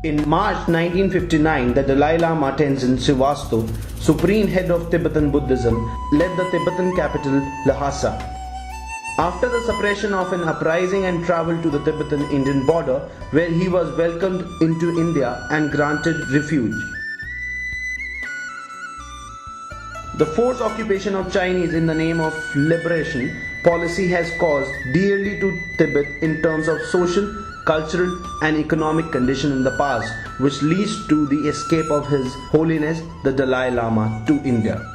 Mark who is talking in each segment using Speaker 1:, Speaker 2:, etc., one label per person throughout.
Speaker 1: In March 1959, the Dalai Lama Tenzin Srivastav, supreme head of Tibetan Buddhism, led the Tibetan capital Lhasa. After the suppression of an uprising and traveled to the Tibetan-Indian border, where he was welcomed into India and granted refuge. The forced occupation of Chinese in the name of liberation policy has caused dearly to Tibet in terms of social, cultural and economic condition in the past, which leads to the escape of His Holiness the Dalai Lama to India.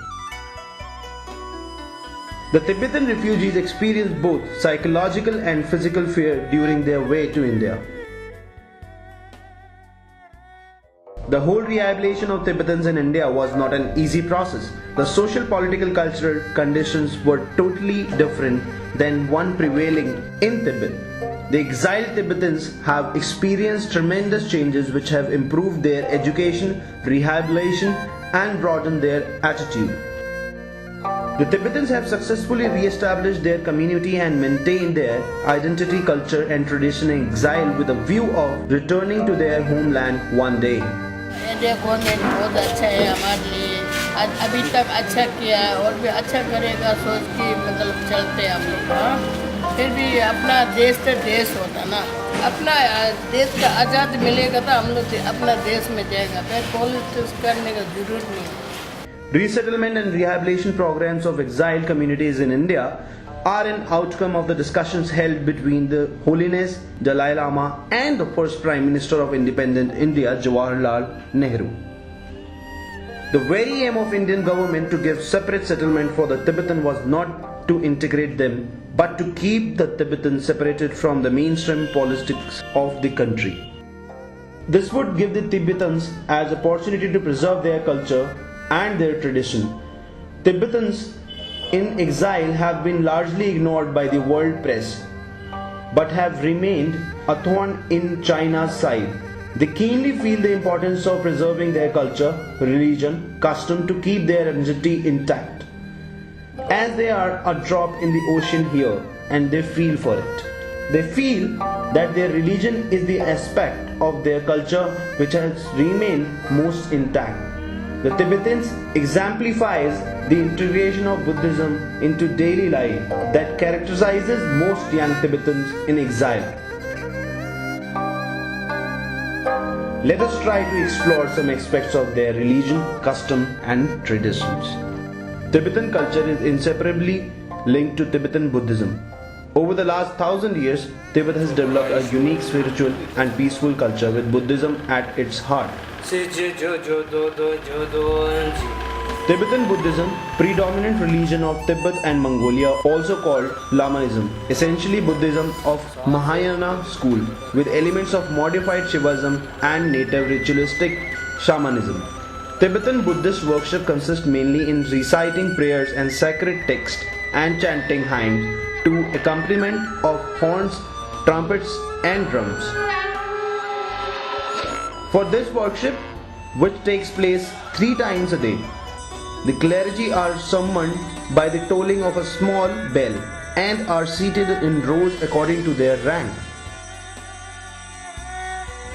Speaker 1: The Tibetan refugees experienced both psychological and physical fear during their way to India. The whole rehabilitation of Tibetans in India was not an easy process. The social, political, cultural conditions were totally different than one prevailing in Tibet. The exiled Tibetans have experienced tremendous changes which have improved their education, rehabilitation and broadened their attitude. The Tibetans have successfully re-established their community and maintained their identity, culture and tradition in exile with a view of returning to their homeland one day.
Speaker 2: India government बहुत अच्छा है हमारे लिए, अभी तक अच्छा किया है और भी अच्छा करेगा सोच के मतलब चलते हैं हम लोग। हाँ, फिर भी अपना देश तो देश होता ना, अपना देश का आज़ाद मिलेगा तो हम लोग अपना देश में जाएगा, फिर पॉलिटिक्स करने का जरूरत नहीं।
Speaker 1: Resettlement and rehabilitation programs of exiled communities in India are an outcome of the discussions held between the Holiness Dalai Lama and the first Prime Minister of independent India, Jawaharlal Nehru. The very aim of Indian government to give separate settlement for the Tibetan was not to integrate them, but to keep the Tibetans separated from the mainstream politics of the country. This would give the Tibetans as opportunity to preserve their culture and their tradition. Tibetans in exile have been largely ignored by the world press, but have remained a thorn in China's side. They keenly feel the importance of preserving their culture, religion, custom to keep their identity intact. As they are a drop in the ocean here, and they feel for it. They feel that their religion is the aspect of their culture which has remained most intact. The Tibetans exemplifies the integration of Buddhism into daily life that characterizes most young Tibetans in exile. Let us try to explore some aspects of their religion, custom and traditions. Tibetan culture is inseparably linked to Tibetan Buddhism. Over the last 1,000 years, Tibet has developed a unique spiritual and peaceful culture with Buddhism at its heart. Tibetan Buddhism, predominant religion of Tibet and Mongolia, also called Lamaism, essentially Buddhism of Mahayana school, with elements of modified Shivaism and native ritualistic shamanism. Tibetan Buddhist worship consists mainly in reciting prayers and sacred texts and chanting hymns to accompaniment of horns, trumpets and drums. For this worship, which takes place 3 times a day, the clergy are summoned by the tolling of a small bell and are seated in rows according to their rank.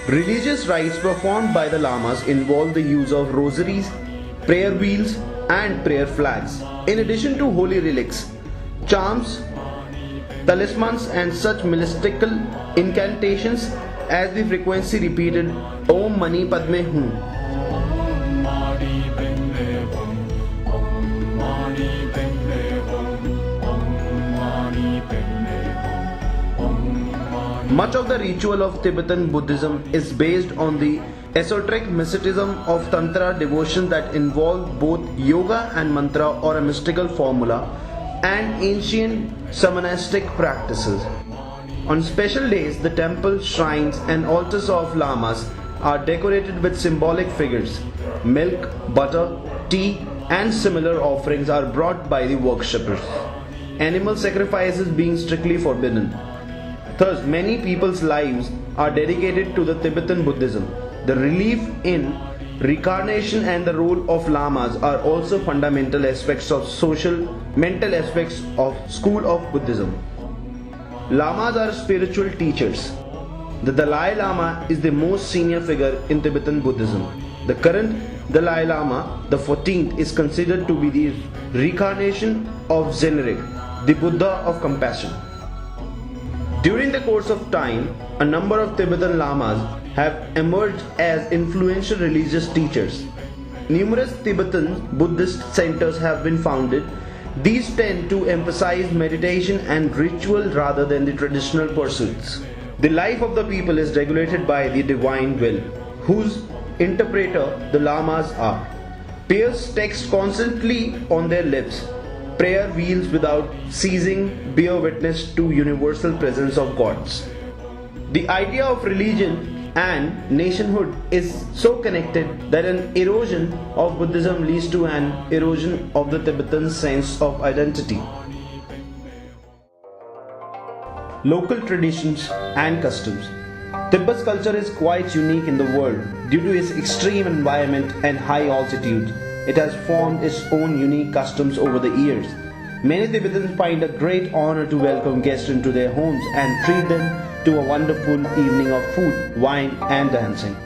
Speaker 1: Religious rites performed by the lamas involve the use of rosaries, prayer wheels and prayer flags, in addition to holy relics, charms, talismans and such mystical incantations as the frequency repeated Om Mani Padme Hum. Much of the ritual of Tibetan Buddhism is based on the esoteric mysticism of Tantra devotion that involve both yoga and mantra or a mystical formula and ancient shamanistic practices. On special days, the temple, shrines and altars of lamas are decorated with symbolic figures. Milk, butter, tea and similar offerings are brought by the worshippers. Animal sacrifices being strictly forbidden. Thus, many people's lives are dedicated to the Tibetan Buddhism. The belief in reincarnation and the role of lamas are also fundamental aspects of social, mental aspects of school of Buddhism. Lamas are spiritual teachers. The Dalai Lama is the most senior figure in Tibetan Buddhism. The current Dalai Lama, the 14th, is considered to be the reincarnation of Zenrik, the Buddha of compassion. During the course of time, a number of Tibetan Lamas have emerged as influential religious teachers. Numerous Tibetan Buddhist centers have been founded. These tend to emphasize meditation and ritual rather than the traditional pursuits. The life of the people is regulated by the divine will, whose interpreter the Lamas are. Pious text constantly on their lips. Prayer wheels without ceasing bear witness to universal presence of gods. The idea of religion and nationhood is so connected that an erosion of Buddhism leads to an erosion of the Tibetan sense of identity. Local traditions and customs. Tibet's culture is quite unique in the world due to its extreme environment and high altitude. It has formed its own unique customs over the years. Many Tibetans find a great honor to welcome guests into their homes and treat them to a wonderful evening of food, wine and dancing.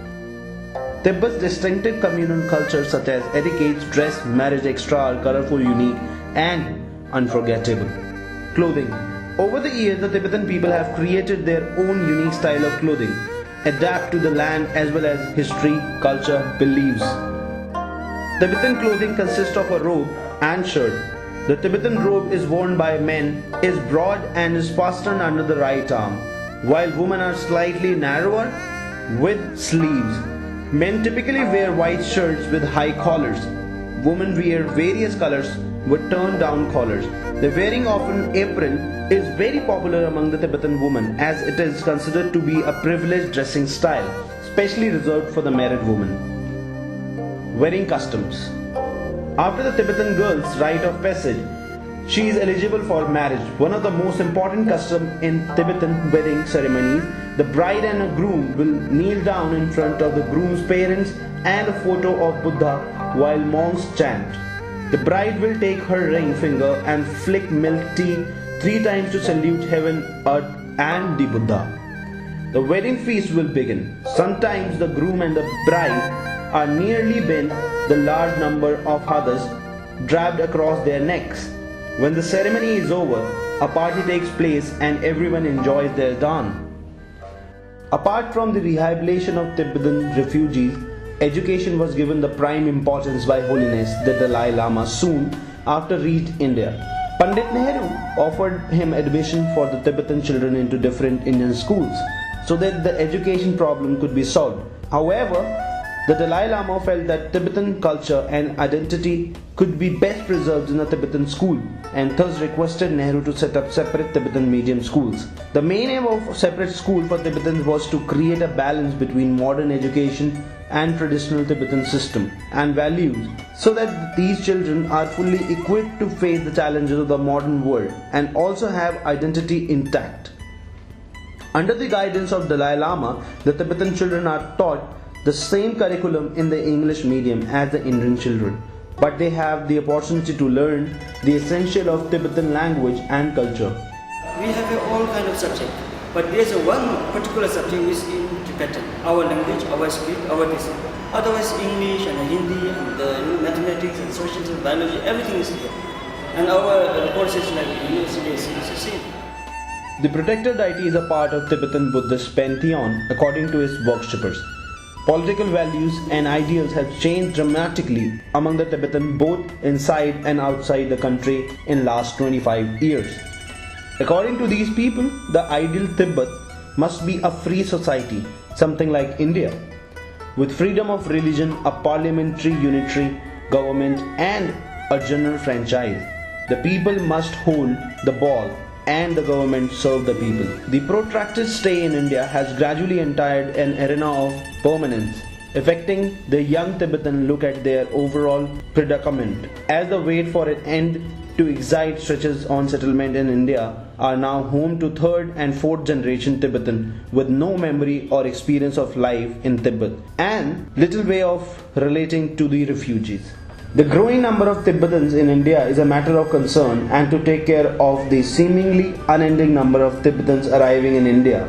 Speaker 1: Tibet's distinctive communal culture such as etiquette, dress, marriage extra are colorful, unique and unforgettable. Clothing. Over the years, the Tibetan people have created their own unique style of clothing, adapt to the land as well as history, culture, beliefs. Tibetan clothing consists of a robe and shirt. The Tibetan robe is worn by men, is broad and is fastened under the right arm, while women are slightly narrower with sleeves. Men typically wear white shirts with high collars. Women wear various colors with turned down collars. The wearing of an apron is very popular among the Tibetan women as it is considered to be a privileged dressing style, specially reserved for the married woman. Wedding customs. After the Tibetan girl's rite of passage, she is eligible for marriage. One of the most important customs in Tibetan wedding ceremonies, the bride and a groom will kneel down in front of the groom's parents and a photo of Buddha while monks chant. The bride will take her ring finger and flick milk tea 3 times to salute heaven, earth and the Buddha. The wedding feast will begin. Sometimes the groom and the bride are nearly bent, the large number of others draped across their necks. When the ceremony is over, a party takes place and everyone enjoys their dance. Apart from the rehabilitation of Tibetan refugees, education was given the prime importance by Holiness the Dalai Lama soon after reached India. Pandit Nehru offered him admission for the Tibetan children into different Indian schools so that the education problem could be solved. However, the Dalai Lama felt that Tibetan culture and identity could be best preserved in a Tibetan school and thus requested Nehru to set up separate Tibetan medium schools. The main aim of separate school for Tibetans was to create a balance between modern education and traditional Tibetan system and values so that these children are fully equipped to face the challenges of the modern world and also have identity intact. Under the guidance of Dalai Lama, the Tibetan children are taught the same curriculum in the English medium as the Indian children, but they have the opportunity to learn the essential of Tibetan language and culture.
Speaker 3: We have all kind of subject, but there is one particular subject which is in Tibetan, our language, our script, our design. Otherwise, English and Hindi and mathematics and social and biology, everything is here. And our courses like university is the same.
Speaker 1: The protector deity is a part of Tibetan Buddhist pantheon according to its worshippers. Political values and ideals have changed dramatically among the Tibetan both inside and outside the country in last 25 years. According to these people, the ideal Tibet must be a free society, something like India, with freedom of religion, a parliamentary unitary government and a general franchise. The people must hold the ball and the government serve the people. The protracted stay in India has gradually entered an arena of permanence, affecting the young Tibetan look at their overall predicament. As the wait for an end to exile stretches on, settlement in India are now home to 3rd and 4th generation Tibetan with no memory or experience of life in Tibet and little way of relating to the refugees. The growing number of Tibetans in India is a matter of concern, and to take care of the seemingly unending number of Tibetans arriving in India,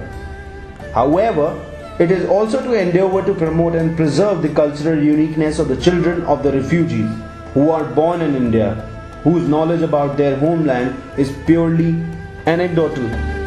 Speaker 1: However, it is also to endeavor to promote and preserve the cultural uniqueness of the children of the refugees who are born in India, whose knowledge about their homeland is purely anecdotal.